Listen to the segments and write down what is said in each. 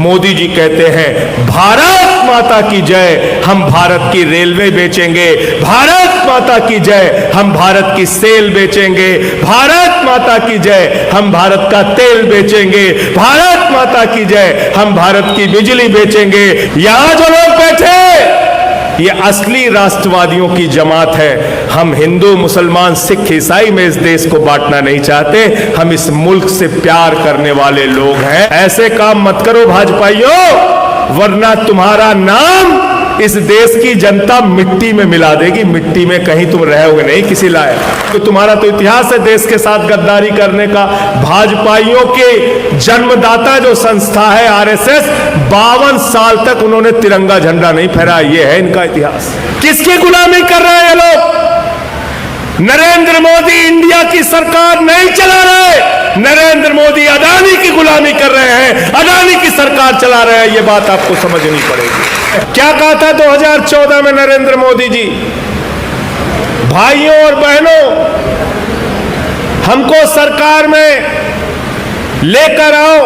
मोदी जी कहते हैं भारत माता की जय, हम भारत की रेलवे बेचेंगे, भारत माता की जय, हम भारत की सेल बेचेंगे, भारत माता की जय, हम भारत का तेल बेचेंगे, भारत माता की जय, हम भारत की बिजली बेचेंगे। यहां जो लोग बैठे ये असली राष्ट्रवादियों की जमात है। हम हिंदू मुसलमान सिख ईसाई में इस देश को बांटना नहीं चाहते, हम इस मुल्क से प्यार करने वाले लोग हैं। ऐसे काम मत करो भाजपाइयों, वरना तुम्हारा नाम इस देश की जनता मिट्टी में मिला देगी। मिट्टी में कहीं तुम रहोगे नहीं किसी लायक। तो तुम्हारा तो इतिहास है देश के साथ गद्दारी करने का। भाजपाइयों के जन्मदाता जो संस्था है आरएसएस, 52 साल तक उन्होंने तिरंगा झंडा नहीं फहराया। ये है इनका इतिहास। किसकी गुलामी कर रहे हैं ये लोग? नरेंद्र मोदी इंडिया की सरकार नहीं चला रहे, नरेंद्र मोदी अडानी की गुलामी कर रहे हैं, अडानी की सरकार चला रहे हैं। ये बात आपको समझनी पड़ेगी। क्या कहा था 2014 में नरेंद्र मोदी जी? भाइयों और बहनों, हमको सरकार में लेकर आओ,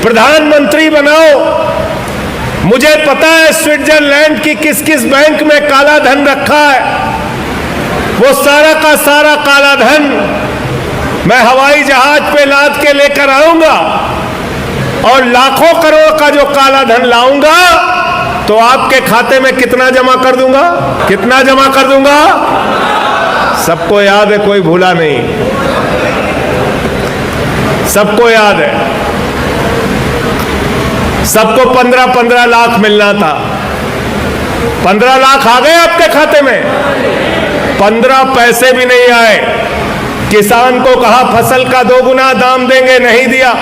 प्रधानमंत्री बनाओ। मुझे पता है स्विट्जरलैंड की किस किस बैंक में काला धन रखा है। वो सारा का सारा काला धन मैं हवाई जहाज पे लाद के लेकर आऊंगा और लाखों करोड़ का जो काला धन लाऊंगा तो आपके खाते में कितना जमा कर दूंगा? कितना जमा कर दूंगा? सबको याद है, कोई भूला नहीं, सबको याद है। सबको 15-15 लाख मिलना था। 15 लाख आ गए आपके खाते में? 15 पैसे भी नहीं आए। किसान को कहा फसल का 2 गुना दाम देंगे, नहीं दिया।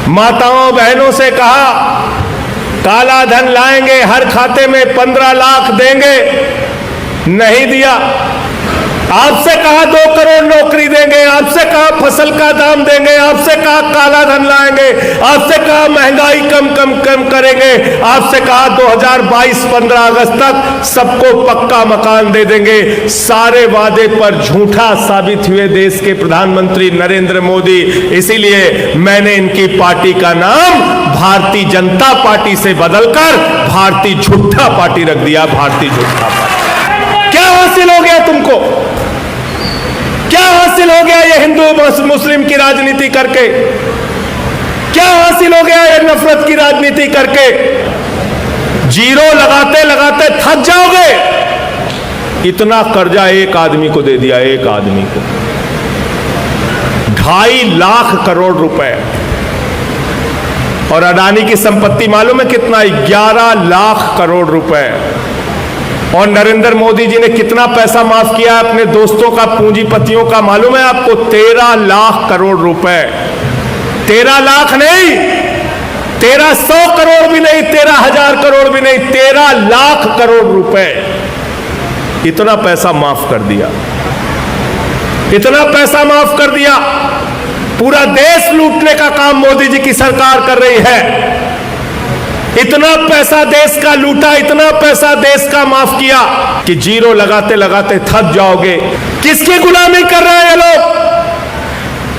माताओं बहनों से कहा काला धन लाएंगे, हर खाते में 15 लाख देंगे, नहीं दिया। आपसे कहा 2 करोड़ नौकरी देंगे, आपसे कहा फसल का दाम देंगे, आपसे कहा काला धन लाएंगे, आपसे कहा महंगाई कम करेंगे, आपसे कहा 2022 15 अगस्त तक सबको पक्का मकान दे देंगे। सारे वादे पर झूठा साबित हुए देश के प्रधानमंत्री नरेंद्र मोदी। इसीलिए मैंने इनकी पार्टी का नाम भारतीय जनता पार्टी से बदलकर भारतीय झूठा पार्टी रख दिया। भारतीय झूठा पार्टी। क्या हासिल हो गया तुमको? क्या हासिल हो गया ये हिंदू मुस्लिम की राजनीति करके? क्या हासिल हो गया ये नफरत की राजनीति करके? जीरो लगाते लगाते थक जाओगे। इतना कर्जा एक आदमी को दे दिया, एक आदमी को 2.5 लाख करोड़ रुपए। और अडानी की संपत्ति मालूम है कितना? 11 लाख करोड़ रुपए। और नरेंद्र मोदी जी ने कितना पैसा माफ किया अपने दोस्तों का, पूंजीपतियों का मालूम है आपको? 13 लाख करोड़ रुपए। 13 लाख नहीं, 1300 करोड़ भी नहीं, 13,000 करोड़ भी नहीं, 13 लाख करोड़ रुपए। इतना पैसा माफ कर दिया, इतना पैसा माफ कर दिया। पूरा देश लूटने का काम मोदी जी की सरकार कर रही है। इतना पैसा देश का लूटा, इतना पैसा देश का माफ किया कि जीरो लगाते लगाते थक जाओगे। किसकी गुलामी कर रहे हैं ये लोग?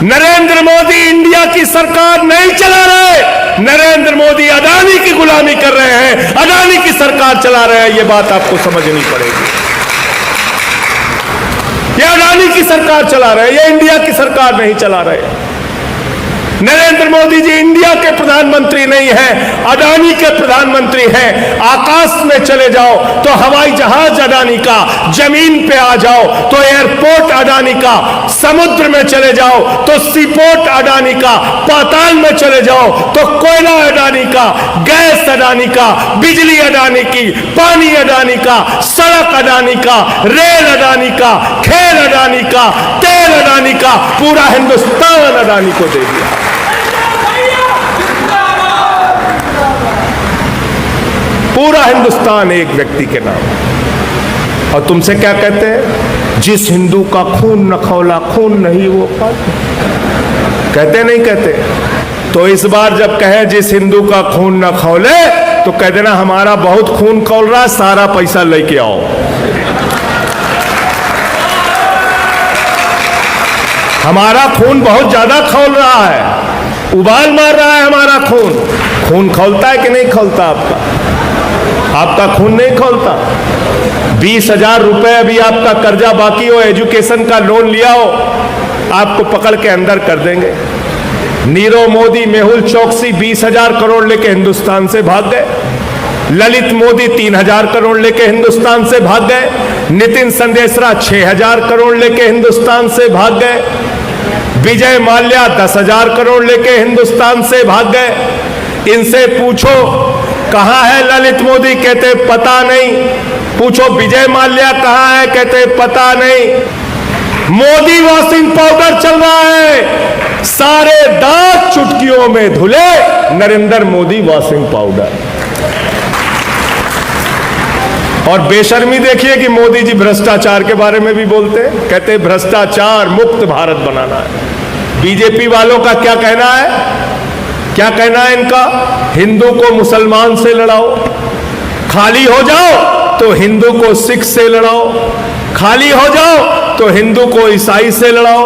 नरेंद्र मोदी इंडिया की सरकार नहीं चला रहे, नरेंद्र मोदी अडानी की गुलामी कर रहे हैं, अडानी की सरकार चला रहे हैं। ये बात आपको समझनी पड़ेगी। ये अडानी की सरकार चला रहे हैं, ये इंडिया की सरकार नहीं चला रहे। नरेंद्र मोदी जी इंडिया के प्रधानमंत्री नहीं हैं, अडानी के प्रधानमंत्री हैं। आकाश में चले जाओ तो हवाई जहाज अडानी का, जमीन पे आ जाओ तो एयरपोर्ट अडानी का, समुद्र में चले जाओ तो सीपोर्ट अडानी का, पाताल में चले जाओ तो कोयला अडानी का, गैस अडानी का, बिजली अडानी की, पानी अडानी का, सड़क अडानी का, रेल अडानी का, खेल अडानी का, तेल अडानी का, पूरा हिंदुस्तान अडानी को दे दिया। पूरा हिंदुस्तान एक व्यक्ति के नाम। और तुमसे क्या कहते हैं? जिस हिंदू का खून न खौला, खून नहीं वो पालतू। कहते नहीं कहते? तो इस बार जब कहे जिस हिंदू का खून न खौले तो कह देना हमारा बहुत खून खौल रहा, सारा पैसा लेके आओ। हमारा खून बहुत ज्यादा खौल रहा है, उबाल मार रहा है हमारा खून। खून खौलता है कि नहीं खौलता आपका? आपका खून नहीं खौलता। 20,000 रुपए अभी आपका कर्जा बाकी हो, एजुकेशन का लोन लिया हो, आपको पकड़ के अंदर कर देंगे। नीरव मोदी, मेहुल चौकसी 20,000 करोड़ लेके हिंदुस्तान से भाग गए। ललित मोदी 3,000 करोड़ लेके हिंदुस्तान से भाग गए। नितिन संदेशरा 6,000 करोड़ लेके हिंदुस्तान से भाग गए। विजय माल्या 10,000 करोड़ लेके हिंदुस्तान से भाग गए। इनसे पूछो कहां है ललित मोदी, कहते पता नहीं। पूछो विजय माल्या कहां है, कहते पता नहीं। मोदी वॉशिंग पाउडर चल रहा है, सारे दांत चुटकियों में धुले, नरेंद्र मोदी वॉशिंग पाउडर। और बेशर्मी देखिए कि मोदी जी भ्रष्टाचार के बारे में भी बोलते हैं, कहते हैं भ्रष्टाचार मुक्त भारत बनाना है। बीजेपी वालों का क्या कहना है? क्या कहना है इनका? हिंदू को मुसलमान से लड़ाओ, खाली हो जाओ तो हिंदू को सिख से लड़ाओ, खाली हो जाओ तो हिंदू को ईसाई से लड़ाओ,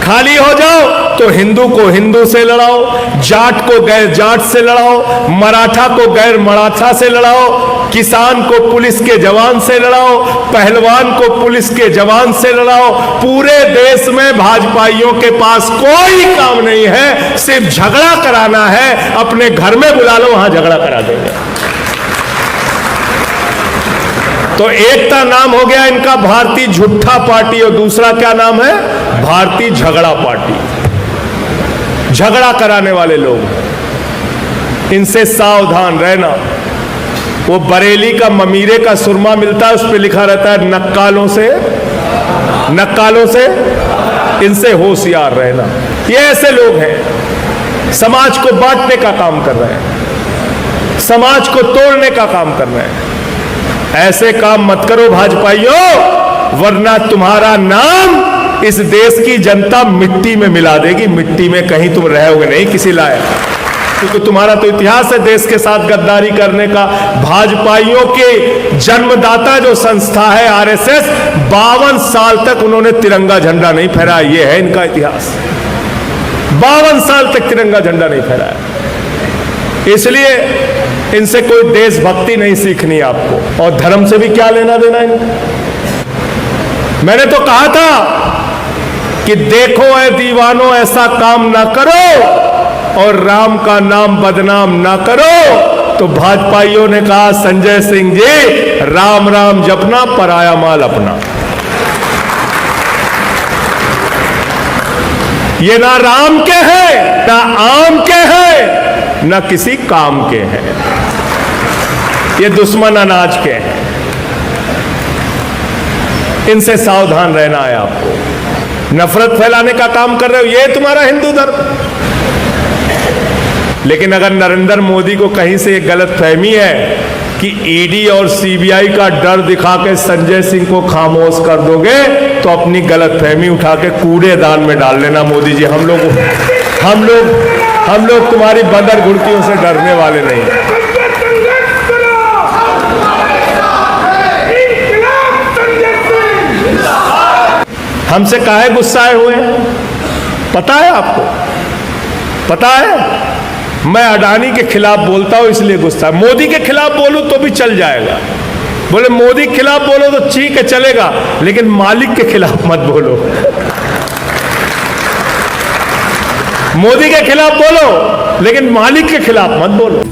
खाली हो जाओ तो हिंदू को हिंदू से लड़ाओ, जाट को गैर जाट से लड़ाओ, मराठा को गैर मराठा से लड़ाओ, किसान को पुलिस के जवान से लड़ाओ, पहलवान को पुलिस के जवान से लड़ाओ। पूरे देश में भाजपाइयों के पास कोई काम नहीं है, सिर्फ झगड़ा कराना है। अपने घर में बुला लो, वहां झगड़ा करा देंगे। तो एक का नाम हो गया इनका भारतीय झूठा पार्टी, और दूसरा क्या नाम है? भारतीय झगड़ा पार्टी। झगड़ा कराने वाले लोग, इनसे सावधान रहना। वो बरेली का ममीरे का सुरमा मिलता है, उस पर लिखा रहता है नक्कालों से, नक्कालों से, इनसे होशियार रहना। ये ऐसे लोग हैं, समाज को बांटने का काम कर रहे हैं, समाज को तोड़ने का काम कर रहे हैं। ऐसे काम मत करो भाजपाइयों, वरना तुम्हारा नाम इस देश की जनता मिट्टी में मिला देगी। मिट्टी में कहीं तुम रहोगे नहीं किसी लायक, क्योंकि तुम्हारा तो इतिहास है देश के साथ गद्दारी करने का। भाजपाइयों के जन्मदाता जो संस्था है आरएसएस, 52 साल तक उन्होंने तिरंगा झंडा नहीं फहराया। ये है इनका इतिहास, 52 साल तक तिरंगा झंडा नहीं फहराया। इसलिए इनसे कोई देशभक्ति नहीं सीखनी आपको, और धर्म से भी क्या लेना देना इनको। मैंने तो कहा था कि देखो ऐ दीवानों, ऐसा काम ना करो और राम का नाम बदनाम ना करो। तो भाजपाइयों ने कहा संजय सिंह जी, राम राम जपना, पराया माल अपना। ये ना राम के हैं, ना आम के हैं, ना किसी काम के हैं। ये दुश्मन अनाज के हैं। इनसे सावधान रहना है आपको। नफरत फैलाने का काम कर रहे हो, ये तुम्हारा हिंदू धर्म। लेकिन अगर नरेंद्र मोदी को कहीं से एक गलत फहमी है कि ईडी और सीबीआई का डर दिखा के संजय सिंह को खामोश कर दोगे, तो अपनी गलत फहमी उठा के कूड़ेदान में डाल लेना। मोदी जी, हम लोग तुम्हारी बंदर घुड़कियों से डरने वाले नहीं हैं। हमसे काहे गुस्साए हुए हैं पता है आपको? पता है मैं अडानी के खिलाफ बोलता हूं इसलिए गुस्सा। मोदी के खिलाफ बोलूं तो भी चल जाएगा। बोले मोदी के खिलाफ बोलो तो ठीक है चलेगा, लेकिन मालिक के खिलाफ मत बोलो। मोदी के खिलाफ बोलो लेकिन मालिक के खिलाफ मत बोलो।